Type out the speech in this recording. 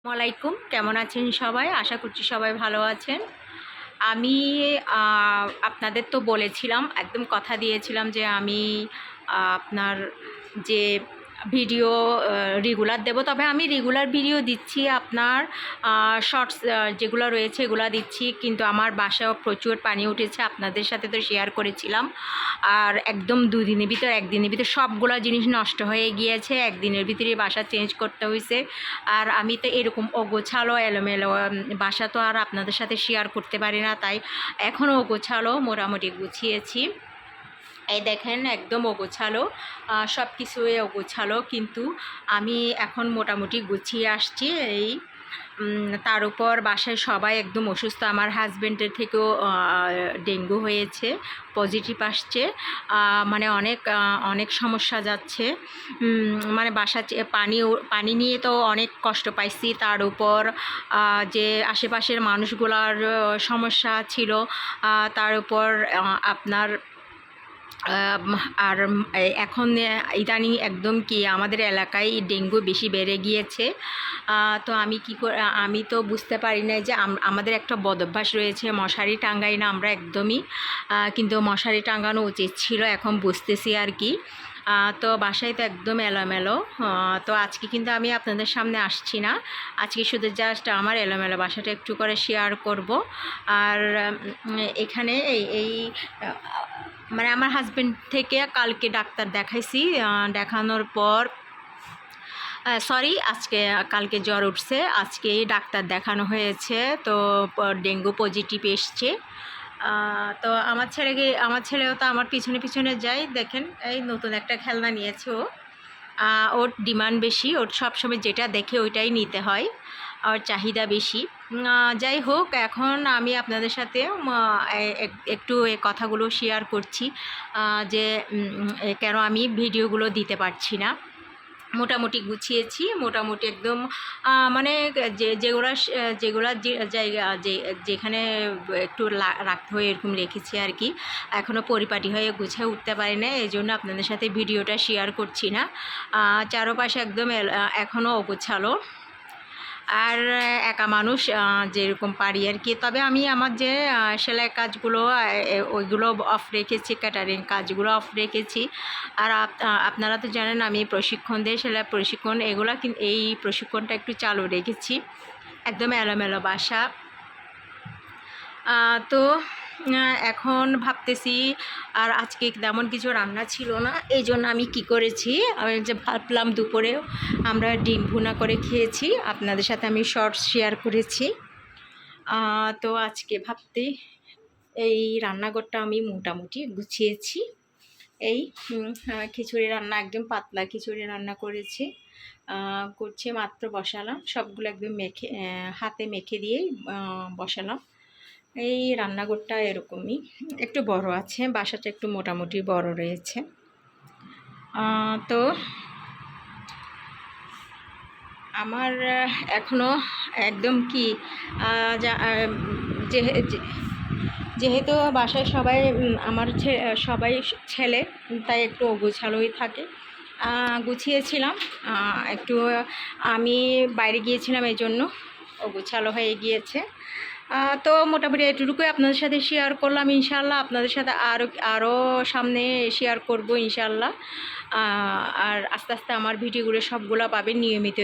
আসসালামাইকুম, কেমন আছেন সবাই? আশা করছি সবাই ভালো আছেন। আমি আপনাদের তো বলেছিলাম, একদম কথা দিয়েছিলাম যে আমি আপনার যে ভিডিও রেগুলার দেব, তবে আমি রেগুলার ভিডিও দিচ্ছি, আপনার শর্টস যেগুলো রয়েছে এগুলো দিচ্ছি, কিন্তু আমার বাসায় প্রচুর পানি উঠেছে, আপনাদের সাথে তো শেয়ার করেছিলাম। আর একদম একদিনের ভিতর সবগুলো জিনিস নষ্ট হয়ে গিয়েছে, একদিনের ভিতরে বাসা চেঞ্জ করতে হয়েছে। আর আমি তো এরকম অগোছালো এলোমেলো বাসা তো আর আপনাদের সাথে শেয়ার করতে পারি না, তাই এখনও অগোছালো মোটামুটি গুছিয়েছি। এই দেখেন একদম অগোছালো, সব কিছুই অগোছালো, কিন্তু আমি এখন মোটামুটি গুছিয়ে আসছি। এই তার উপর বাসায় সবাই একদম অসুস্থ, আমার হাজব্যান্ডের থেকেও ডেঙ্গু হয়েছে, পজিটিভ আসছে, মানে অনেক সমস্যা যাচ্ছে। মানে পানি নিয়ে তো অনেক কষ্ট পাইছি, তার উপর যে আশেপাশের মানুষগুলার সমস্যা ছিল, তার উপর আপনার আর এখন ইদানিং একদম কি আমাদের এলাকায় ডেঙ্গু বেশি বেড়ে গিয়েছে। তো আমি তো বুঝতে পারি না যে আমাদের একটা বদভ্যাস রয়েছে, মশারি টাঙ্গাই না আমরা একদমই, কিন্তু মশারি টাঙ্গানো উচিত ছিল, এখন বুঝতেছি আর কি। তো বাসায় তো একদম এলোমেলো। তো আজকে কিন্তু আমি আপনাদের সামনে আসছি না, আজকে শুধু জাস্ট আমার এলোমেলো বাসাটা একটু করে শেয়ার করব। আর এখানে এই মানে আমার হাজব্যান্ড থেকে কালকে ডাক্তার দেখাইছি, দেখানোর পর কালকে জ্বর উঠছে, আজকে ডাক্তার দেখানো হয়েছে, তো ডেঙ্গু পজিটিভ এসছে। তো আমার ছেলেও তো আমার পিছনে পিছনে যায়, দেখেন এই নতুন একটা খেলনা নিয়েছে ও। ওর ডিমান্ড বেশি, ওর সবসময় যেটা দেখে ওইটাই নিতে হয়, ওর চাহিদা বেশি। যাই হোক, এখন আমি আপনাদের সাথে একটু এই কথাগুলো শেয়ার করছি যে কেন আমি ভিডিওগুলো দিতে পারছি না। মোটামুটি গুছিয়েছি, মোটামুটি একদম মানে যেগুলা জায়গা যেখানে একটু রাখতে হয় এরকম রেখেছি আর কি। এখনও পরিপাটি হয়ে গুছিয়ে উঠতে পারি না, এই জন্য আপনাদের সাথে ভিডিওটা শেয়ার করছি না। চারপাশে একদম এখনও অগোছালো, আর একা মানুষ যেরকম পারি আর কি। তবে আমি আমার যে সেলাই কাজগুলো ওইগুলো অফ রেখেছি, ক্যাটারিং কাজগুলো অফ রেখেছি। আর আপনারা তো জানেন আমি প্রশিক্ষণ দিই, সেলাই প্রশিক্ষণ, এই প্রশিক্ষণটা একটু চালু রেখেছি। একদম এলোমেলো বাসা। তো এখন ভাবতেছি, আর আজকে তেমন কিছু রান্না ছিল না, এই জন্য আমি কি করেছি, আমি যে ভাবলাম দুপুরেও আমরা ডিম ভুনা করে খেয়েছি, আপনাদের সাথে আমি শর্টস শেয়ার করেছি। তো আজকে এই রান্নাঘরটা আমি মোটামুটি গুছিয়েছি। এই খিচুড়ি রান্না, একদম পাতলা খিচুড়ি রান্না করছি মাত্র বসালাম, সবগুলো একদম হাতে মেখে দিয়েই বসালাম। এই রান্নাঘরটা এরকমই, একটু বড় আছে, বাসাটা একটু মোটামুটি বড় রয়েছে। তো আমার এখনও একদম কি যেহেতু বাসায় সবাই সবাই ছেলে, তাই একটু অগোছালোই থাকে। গুছিয়েছিলাম একটু, আমি বাইরে গিয়েছিলাম, এই জন্য অগোছালো হয়ে গিয়েছে। তো মোটামুটি এটুকুই আপনাদের সাথে শেয়ার করলাম। ইনশাআল্লাহ আপনাদের সাথে আরও সামনে শেয়ার করব ইনশাআল্লাহ। আর আস্তে আস্তে আমার ভিডিওগুলো সবগুলো পাবেন নিয়মিত।